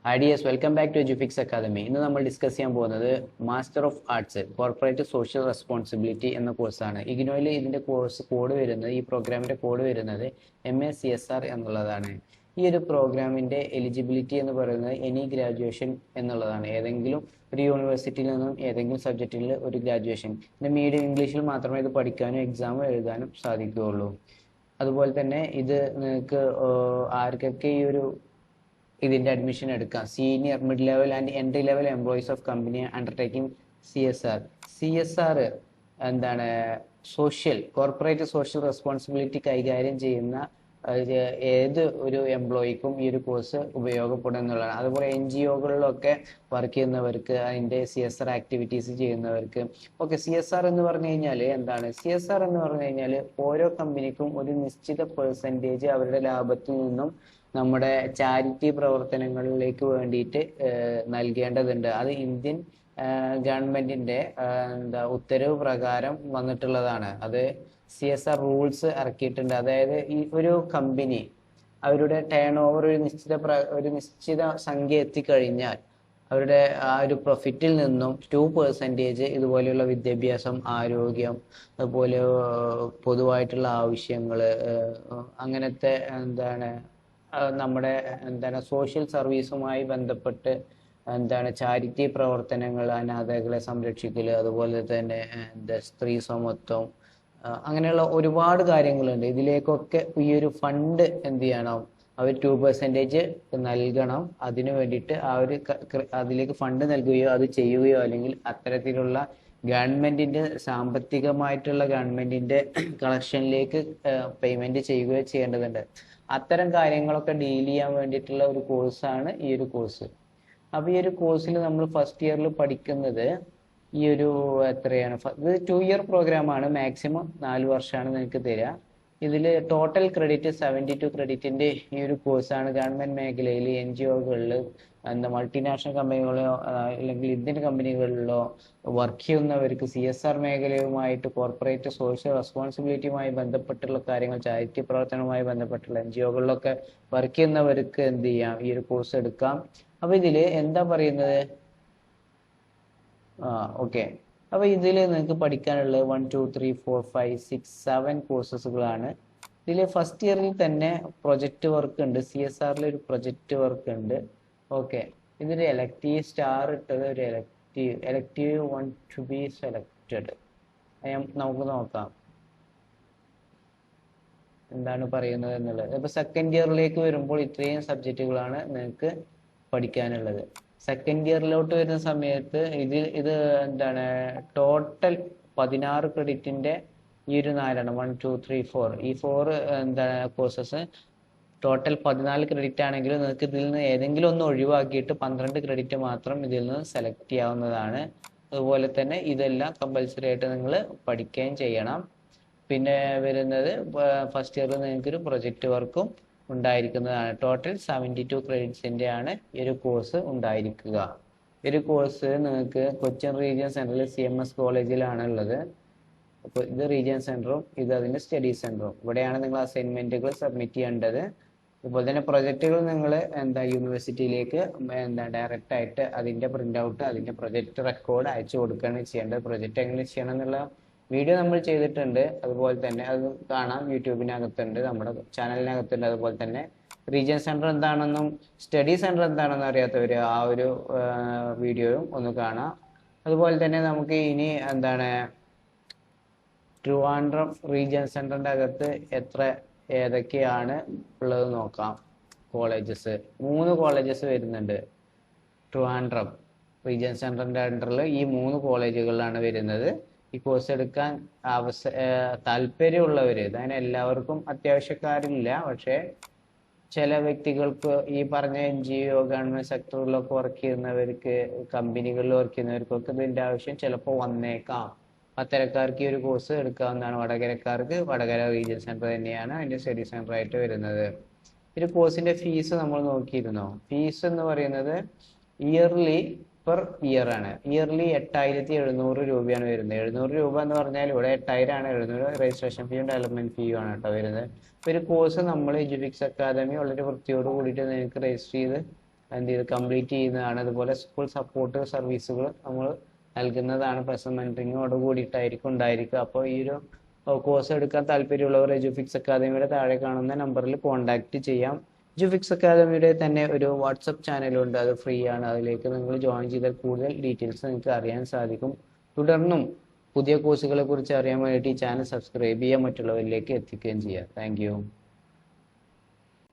IDS, welcome back to EduFix Academy. ഇന്ന് നമ്മൾ discuss ചെയ്യാൻ പോകുന്നത് master of arts corporate social responsibility എന്ന കോഴ്സാണ്. ഇഗ്നോയിൽ ഇതിന്റെ കോഡ് വരുന്നത്, ഈ പ്രോഗ്രാമിന്റെ കോഡ് വരുന്നത് MACSR എന്നുള്ളതാണ്. ഈ ഒരു പ്രോഗ്രാമിന്റെ എലിജിബിലിറ്റി എന്ന് പറയുന്നത് എനി ഗ്രാജുവേഷൻ എന്നുള്ളതാണ്. ഏതെങ്കിലും ഒരു യൂണിവേഴ്സിറ്റിയിൽ നിന്നും ഏതെങ്കിലും സബ്ജക്റ്റിൽ ഒരു ഗ്രാജുവേഷൻ. പിന്നെ മീഡിയം ഇംഗ്ലീഷിൽ മാത്രമേ ഇത് പഠിക്കാനും എക്സാം എഴുതാനും സാധിക്കുകയുള്ളൂ. അതുപോലെ തന്നെ ഇത് നിങ്ങൾക്ക് ആർക്കൊക്കെ ഈ ഒരു ഇതിന്റെ അഡ്മിഷൻ എടുക്കാം. Senior, mid level and entry level employees of company undertaking CSR എന്താണ്, കോർപ്പറേറ്റ് സോഷ്യൽ റെസ്പോൺസിബിലിറ്റി കൈകാര്യം ചെയ്യുന്ന ഏത് ഒരു എംപ്ലോയിക്കും ഈ ഒരു കോഴ്സ് ഉപയോഗപ്പെടും എന്നുള്ളതാണ്. അതുപോലെ NGOകളിലൊക്കെ വർക്ക് ചെയ്യുന്നവർക്ക്, അതിന്റെ CSR ആക്ടിവിറ്റീസ് ചെയ്യുന്നവർക്ക് ഒക്കെ. CSR എന്ന് പറഞ്ഞു കഴിഞ്ഞാൽ എന്താണ്? CSR എന്ന് പറഞ്ഞു കഴിഞ്ഞാൽ ഓരോ കമ്പനിക്കും ഒരു നിശ്ചിത പെർസെൻറ്റേജ് അവരുടെ ലാഭത്തിൽ നിന്നും നമ്മുടെ ചാരിറ്റി പ്രവർത്തനങ്ങളിലേക്ക് വേണ്ടിയിട്ട് നൽകേണ്ടതുണ്ട്. അത് ഇന്ത്യൻ ഗവൺമെന്റിന്റെ ഉത്തരവ് പ്രകാരം വന്നിട്ടുള്ളതാണ്. അത് CSR റൂൾസ് ഇറക്കിയിട്ടുണ്ട്. അതായത് ഈ ഒരു കമ്പനി അവരുടെ ടേൺ ഓവർ ഒരു നിശ്ചിത സംഖ്യ എത്തിക്കഴിഞ്ഞാൽ അവരുടെ ആ ഒരു പ്രോഫിറ്റിൽ നിന്നും 2% ഇതുപോലെയുള്ള വിദ്യാഭ്യാസം, ആരോഗ്യം, അതുപോലെ പൊതുവായിട്ടുള്ള ആവശ്യങ്ങൾ, അങ്ങനത്തെ നമ്മുടെ സോഷ്യൽ സർവീസുമായി ബന്ധപ്പെട്ട് ചാരിറ്റി പ്രവർത്തനങ്ങൾ, അനാഥകളെ സംരക്ഷിക്കൽ, അതുപോലെ തന്നെ സ്ത്രീ സമത്വം, അങ്ങനെയുള്ള ഒരുപാട് കാര്യങ്ങളുണ്ട്. ഇതിലേക്കൊക്കെ ഈ ഒരു ഫണ്ട് എന്ത് ചെയ്യണം? അവർ 2% നൽകണം. അതിനു വേണ്ടിയിട്ട് അതിലേക്ക് ഫണ്ട് നൽകുകയോ അത് ചെയ്യുകയോ അല്ലെങ്കിൽ അത്തരത്തിലുള്ള ഗവൺമെന്റിന്റെ സാമ്പത്തികമായിട്ടുള്ള ഗവൺമെന്റിന്റെ കളക്ഷനിലേക്ക് പേയ്മെന്റ് ചെയ്യുകയോ ചെയ്യേണ്ടതുണ്ട്. അത്തരം കാര്യങ്ങളൊക്കെ ഡീൽ ചെയ്യാൻ വേണ്ടിയിട്ടുള്ള ഒരു കോഴ്സാണ് ഈ ഒരു കോഴ്സ്. അപ്പൊ ഈ ഒരു കോഴ്സിൽ നമ്മൾ ഫസ്റ്റ് ഇയറിൽ പഠിക്കുന്നത് ഈ ഒരു എത്രയാണ്? ഇത് 2 ഇയർ പ്രോഗ്രാമാണ്. മാക്സിമം 4 വർഷമാണ് നിങ്ങൾക്ക് തരിക. ഇതിൽ ടോട്ടൽ ക്രെഡിറ്റ് 72 ക്രെഡിറ്റിന്റെ ഈ ഒരു കോഴ്സാണ്. ഗവൺമെന്റ് മേഖലയിൽ NGOകളിൽ, മൾട്ടിനാഷണൽ കമ്പനികളോ അല്ലെങ്കിൽ ഇന്ത്യൻ കമ്പനികളിലോ വർക്ക് ചെയ്യുന്നവർക്ക് CSR മേഖലയുമായിട്ട്, കോർപ്പറേറ്റ് സോഷ്യൽ റെസ്പോൺസിബിലിറ്റിയുമായി ബന്ധപ്പെട്ടുള്ള കാര്യങ്ങൾ, ചാരിറ്റി പ്രവർത്തനവുമായി ബന്ധപ്പെട്ടുള്ള NGOകളിലൊക്കെ വർക്ക് ചെയ്യുന്നവർക്ക് എന്ത് ചെയ്യാം? ഈ ഒരു കോഴ്സ് എടുക്കാം. അപ്പൊ ഇതില് എന്താ പറയുന്നത്? ഓക്കെ. അപ്പൊ ഇതിൽ നിങ്ങൾക്ക് പഠിക്കാനുള്ളത് 1 2 3 4 5 6 7 കോഴ്സസുകളാണ്. ഇതിൽ ഫസ്റ്റ് ഇയറിൽ തന്നെ പ്രൊജക്ട് വർക്ക് ഉണ്ട്. CSRൽ ഒരു പ്രൊജക്ട് വർക്ക് ഉണ്ട്. ഓക്കെ. ഇതൊരു എലക്റ്റീവ് സ്റ്റാർ ഇട്ടത്, ഒരു elective one two B selected. നമുക്ക് നോക്കാം എന്താണ് പറയുന്നത് എന്നുള്ളത്. ഇപ്പൊ സെക്കൻഡ് ഇയറിലേക്ക് വരുമ്പോൾ ഇത്രയും സബ്ജക്റ്റുകളാണ് നിങ്ങൾക്ക് പഠിക്കാനുള്ളത്. സെക്കൻഡ് ഇയറിലോട്ട് വരുന്ന സമയത്ത് ഇത് ടോട്ടൽ 16 ക്രെഡിറ്റിന്റെ ഈ ഒരു 4 1 2 3 4 ഈ 4 കോഴ്സസ് ടോട്ടൽ 14 ക്രെഡിറ്റ് ആണെങ്കിൽ നിങ്ങൾക്ക് ഇതിൽ നിന്ന് ഏതെങ്കിലും ഒന്ന് ഒഴിവാക്കിയിട്ട് 12 ക്രെഡിറ്റ് മാത്രം ഇതിൽ നിന്ന് സെലക്ട് ചെയ്യാവുന്നതാണ്. അതുപോലെ തന്നെ ഇതെല്ലാം കമ്പൽസറി ആയിട്ട് നിങ്ങൾ പഠിക്കുകയും ചെയ്യണം. പിന്നെ വരുന്നത് ഫസ്റ്റ് ഇയറിൽ നിങ്ങൾക്കൊരു പ്രൊജക്ട് വർക്കും ഉണ്ടായിരിക്കുന്നതാണ്. ടോട്ടൽ 72 ക്രെഡിറ്റ്സിന്റെ ആണ് ഈ ഒരു കോഴ്സ് ഉണ്ടായിരിക്കുക. ഈ ഒരു കോഴ്സ് നിങ്ങൾക്ക് കൊച്ചിൻ റീജിയൻ സെന്ററിൽ CMS കോളേജിലാണ് ഉള്ളത്. അപ്പോൾ ഇത് റീജിയൻ സെന്ററും ഇത് അതിന്റെ സ്റ്റഡി സെന്ററും. ഇവിടെയാണ് നിങ്ങൾ അസൈൻമെന്റുകൾ സബ്മിറ്റ് ചെയ്യേണ്ടത്. അതുപോലെ തന്നെ പ്രൊജക്റ്റുകൾ നിങ്ങൾ യൂണിവേഴ്സിറ്റിയിലേക്ക് ഡയറക്റ്റ് ആയിട്ട് അതിന്റെ പ്രിന്റ് ഔട്ട്, അതിന്റെ പ്രൊജക്ട് റെക്കോർഡ് അയച്ചു കൊടുക്കുകയാണ് ചെയ്യേണ്ടത്. പ്രൊജക്ട് എങ്ങനെ ചെയ്യണം എന്നുള്ള വീഡിയോ നമ്മൾ ചെയ്തിട്ടുണ്ട്. അതുപോലെ തന്നെ അത് കാണാം, യൂട്യൂബിനകത്തുണ്ട്, നമ്മുടെ ചാനലിനകത്തുണ്ട്. അതുപോലെ തന്നെ റീജിയൻ സെന്റർ എന്താണെന്നും സ്റ്റഡി സെന്റർ എന്താണെന്നും അറിയാത്തവർ ആ ഒരു വീഡിയോയും ഒന്ന് കാണാം. അതുപോലെ തന്നെ നമുക്ക് ഇനി ട്രിവാൻഡ്രം റീജിയൻ സെന്ററിന്റെ അകത്ത് ഏതൊക്കെയാണ് ഉള്ളത് നോക്കാം. കോളേജസ് 3 കോളേജസ് വരുന്നുണ്ട്. ട്രിവാൻഡ്രം റീജിയൻ സെന്ററിന്റെ അണ്ടറിൽ ഈ 3 കോളേജുകളിലാണ് വരുന്നത്. ഈ കോഴ്സ് എടുക്കാൻ താല്പര്യമുള്ളവര്, അതായത് എല്ലാവർക്കും അത്യാവശ്യക്കാരില്ല, പക്ഷെ ചില വ്യക്തികൾക്ക്, ഈ പറഞ്ഞ NGO, ഗവൺമെന്റ് സെക്ടറിലൊക്കെ വർക്ക് ചെയ്യുന്നവർക്ക്, കമ്പനികളിൽ വർക്ക് ചെയ്യുന്നവർക്കൊക്കെ ഇതിന്റെ ആവശ്യം ചിലപ്പോൾ വന്നേക്കാം. അത്തരക്കാർക്ക് ഈ ഒരു കോഴ്സ് എടുക്കാവുന്നതാണ്. വടകരക്കാർക്ക് വടകര റീജിയൻ സെന്റർ തന്നെയാണ് അതിന്റെ സ്റ്റഡി സെന്റർ ആയിട്ട് വരുന്നത്. ഈ കോഴ്സിന്റെ ഫീസ് നമ്മൾ നോക്കിയിരുന്നോ? ഫീസ് എന്ന് പറയുന്നത് ഇയർലി പെർ ഇയർ ആണ്. ഇയർലി 8700 രൂപയാണ് വരുന്നത്. 700 രൂപ എന്ന് പറഞ്ഞാൽ ഇവിടെ 8000 ആണ്. 700 രജിസ്ട്രേഷൻ ഫീയും ഡെവലപ്മെന്റ് ഫീയും ആണ് കേട്ടോ വരുന്നത്. ഒരു കോഴ്സ് നമ്മൾ EduFix അക്കാദമി വളരെ വൃത്തിയോട് കൂടിയിട്ട് നിങ്ങൾക്ക് രജിസ്റ്റർ ചെയ്ത് എന്ത് ചെയ്ത് കംപ്ലീറ്റ് ചെയ്യുന്നതാണ്. അതുപോലെ സ്കൂൾ സപ്പോർട്ട് സർവീസുകൾ നമ്മൾ നൽകുന്നതാണ്. പ്രസന്റ് മെന്ററിങ്ങോട് കൂടിയിട്ടായിരിക്കും ഉണ്ടായിരിക്കുക. അപ്പോൾ ഈ ഒരു കോഴ്സ് എടുക്കാൻ താല്പര്യമുള്ളവർ എഡ്യൂഫിക്സ് അക്കാദമിയുടെ താഴെ കാണുന്ന നമ്പറിൽ കോൺടാക്റ്റ് ചെയ്യാം. എഡ്യൂഫിക്സ് അക്കാദമിയുടെ തന്നെ ഒരു വാട്സപ്പ് ചാനലുണ്ട്, അത് ഫ്രീ ആണ്. അതിലേക്ക് നിങ്ങൾ ജോയിൻ ചെയ്താൽ കൂടുതൽ ഡീറ്റെയിൽസ് നിങ്ങൾക്ക് അറിയാൻ സാധിക്കും. തുടർന്നും പുതിയ കോഴ്സുകളെ കുറിച്ച് അറിയാൻ വേണ്ടിയിട്ട് ഈ ചാനൽ സബ്സ്ക്രൈബ് ചെയ്യുക, മറ്റുള്ളവരിലേക്ക് എത്തിക്കുകയും ചെയ്യുക. താങ്ക്